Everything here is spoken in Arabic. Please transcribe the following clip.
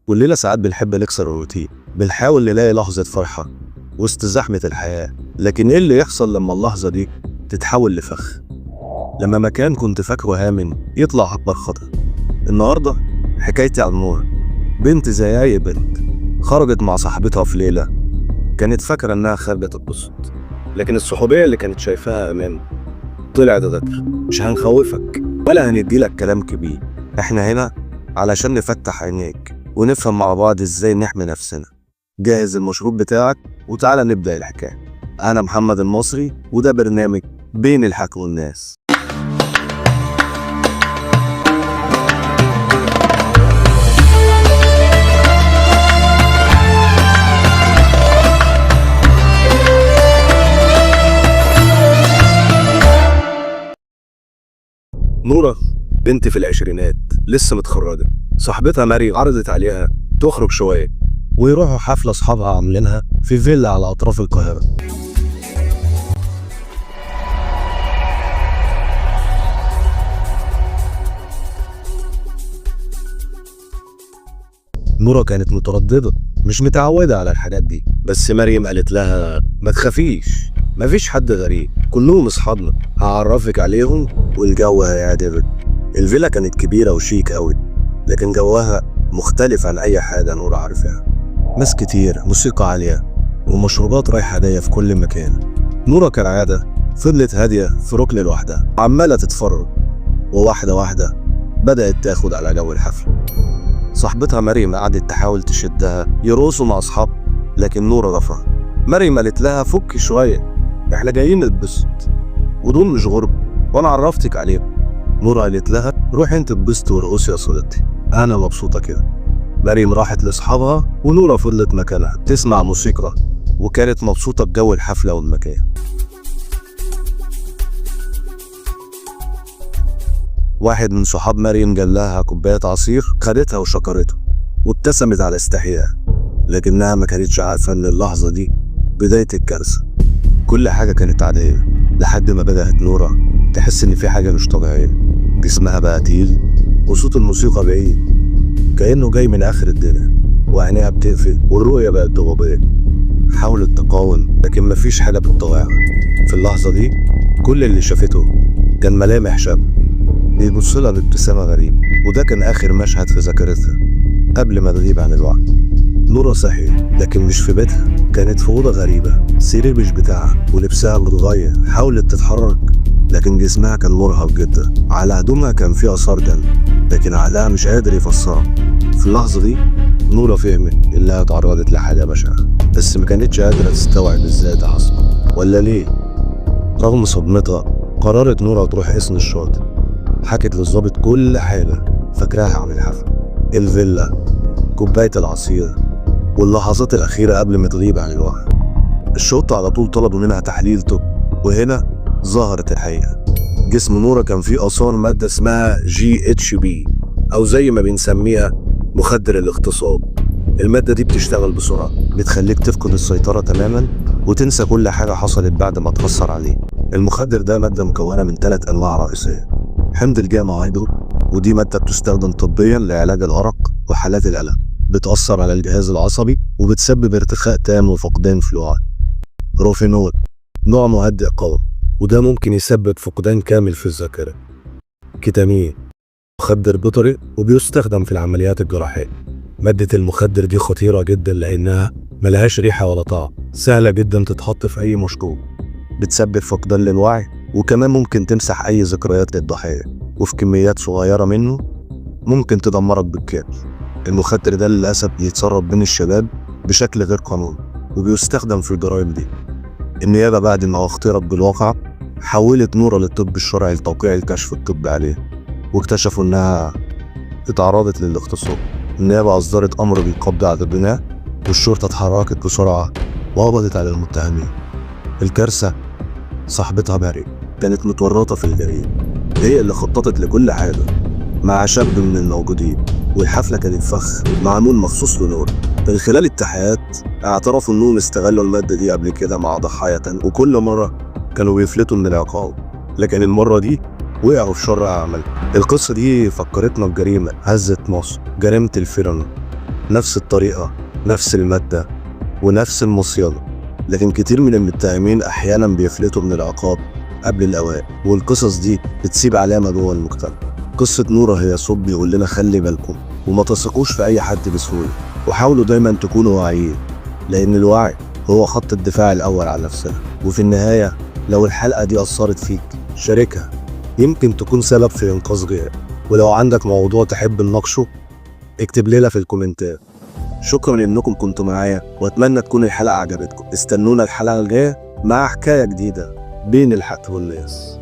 كلنا ساعات بنحب نكسر الروتين، بنحاول نلاقي لحظة فرحة وسط زحمة الحياة. لكن ايه اللي يحصل لما اللحظة دي تتحول لفخ؟ لما مكان كنت فاكره آمن يطلع أكبر خطر. النهاردة حكايتي عن نور، بنت زي أي بنت خرجت مع صاحبتها في ليلة كانت فاكرة إنها خارجة تتبسط، لكن الصحوبية اللي كانت شايفاها أمان طلعت غدر. مش هنخوفك ولا هنديلك كلام كبير، احنا هنا علشان نفتح عينيك ونفهم مع بعض ازاي نحمي نفسنا. جهز المشروب بتاعك وتعالى نبدأ الحكاية. أنا محمد المصري وده برنامج بين الحكي والناس. نورة بنت في العشرينات لسه متخرجة، صاحبتها مريم عرضت عليها تخرج شوية ويروحوا حفلة أصحابها عاملينها في فيلا على أطراف القاهرة. نورة كانت مترددة، مش متعودة على الحاجات دي، بس مريم قالت لها ما تخافيش، مفيش حد غريب، كلهم اصحابنا، هعرفك عليهم والجو هيعجبك. الفيلا كانت كبيرة وشيك قوي، لكن جوها مختلف عن اي حاجة نورة عارفاها. ناس كتير، موسيقى عالية، ومشروبات رايحة جاية في كل مكان. نورة كالعادة فضلت هادية في ركن لوحدها عمالة تتفرج، وواحدة واحدة بدأت تاخد على جو الحفلة. صاحبتها مريم قعدت تحاول تشدها يرقصوا مع اصحاب، لكن نورة رفضت. مريم قالت لها فكي شوية، احنا جايين نتبسط ودول مش غرب وانا عرفتك عليهم. نورة قالت لها روحي انت اتبسطي ورقصي يا صديقتي، انا مبسوطة كده. مريم راحت لاصحابها ونورة فضلت مكانها تسمع موسيقى وكانت مبسوطة بجو الحفلة والمكان. واحد من صحاب مريم جاب لها كوباية عصير، خدتها وشكرته وابتسمت على استحياء، لكنها ما كانتش عارفة ان اللحظة دي بداية الكارثة. كل حاجة كانت عادية لحد ما بدأت نورة تحس ان في حاجة مش طبيعية. جسمها بقى تقيل وصوت الموسيقى بعيد كأنه جاي من آخر الدنيا، وعينيها بتقفل والرؤية بقت ضبابية. حاولت تقاوم لكن مفيش حاجة بتطوعها. في اللحظة دي كل اللي شافته كان ملامح شاب بيبصلها بابتسامة غريبة، وده كان آخر مشهد في ذاكرتها قبل ما تغيب عن الوعي. نورة صحيت لكن مش في بيتها، كانت في أوضة غريبة، سرير مش بتاعها ولبسها متغير. حاولت تتحرك لكن جسمها كان مرهق جدا، على هدومها كان فيه آثار دم لكن عقلها مش قادر يفسرها. في اللحظة دي نورة فهمت إنها اتعرضت لحاجة بشعة، بس ما كانتش قادرة تستوعب ازاي ده حصل ولا ليه. رغم صدمتها قررت نورة تروح حصن الشرطة. حكت للظابط كل حاجة فاكراها عن الحفلة، الفيلا، كوباية العصير، واللحظات الأخيرة قبل ما تغيب عن الوعي. الشرطة على طول طلبوا منها تحليل طب، وهنا ظهرت الحقيقة. جسم نورة كان فيه آثار مادة اسمها GHB أو زي ما بنسميها مخدر الاغتصاب. المادة دي بتشتغل بسرعة، بتخليك تفقد السيطرة تماما وتنسى كل حاجة حصلت بعد ما تأثر عليه. المخدر ده مادة مكونة من 3 أنواع رئيسية: حمض الجاما هيدرو، ودي مادة بتستخدم طبيا لعلاج الأرق وحالات القلق، بتأثر على الجهاز العصبي وبتسبب ارتخاء تام وفقدان في الوعي. روفينول نوع مهدئ قوي، وده ممكن يسبب فقدان كامل في الذاكرة. كيتامين مخدر بيطري وبيستخدم في العمليات الجراحية. مادة المخدر دي خطيرة جدا لأنها ملهاش ريحة ولا طعم، سهلة جدا تتحط في أي مشروب، بتسبب فقدان للوعي وكمان ممكن تمسح أي ذكريات للضحية، وفي كميات صغيرة منه ممكن تدمرك بالكامل. المخدر ده للأسف بيتسرب بين الشباب بشكل غير قانوني وبيستخدم في الجرائم دي. النيابة بعد ما اختلط بالواقع حولت نورة للطب الشرعي لتوقيع الكشف الطبي عليه، واكتشفوا انها اتعرضت للاغتصاب. النيابة اصدرت امر بالقبض على البناء، والشرطة اتحركت بسرعة وقبضت على المتهمين. الكارثة صاحبتها مريم كانت متورطة في الجريمة، هي اللي خططت لكل حاجة مع شاب من الموجودين، والحفلة كانت فخ معمول مخصوص لنور. من خلال التحقيقات اعترفوا انهم استغلوا المادة دي قبل كده مع ضحايا، وكل مرة كانوا بيفلتوا من العقاب، لكن المرة دي وقعوا في شر أعمال. القصة دي فكرتنا بجريمة هزت مصر، جريمة الفيران نفس الطريقة، نفس المادة، ونفس المصيدة. لكن كتير من المتهمين أحيانا بيفلتوا من العقاب قبل الأوان، والقصص دي بتسيب علامة جوه المجتمع. قصة نورة هي صوت بيقول لنا خلي بالكم وما تثقوش في أي حد بسهولة، وحاولوا دايما تكونوا واعيين، لأن الوعي هو خط الدفاع الأول على نفسنا. وفي النهاية لو الحلقة دي أثرت فيك شاركها، يمكن تكون سبب في إنقاذ غيرك. ولو عندك موضوع تحب نناقشه اكتب لنا في الكومنتات. شكرا انكم كنتوا معايا، واتمنى تكون الحلقة عجبتكم. استنونا الحلقة الجاية مع حكاية جديدة بين الحق والناس.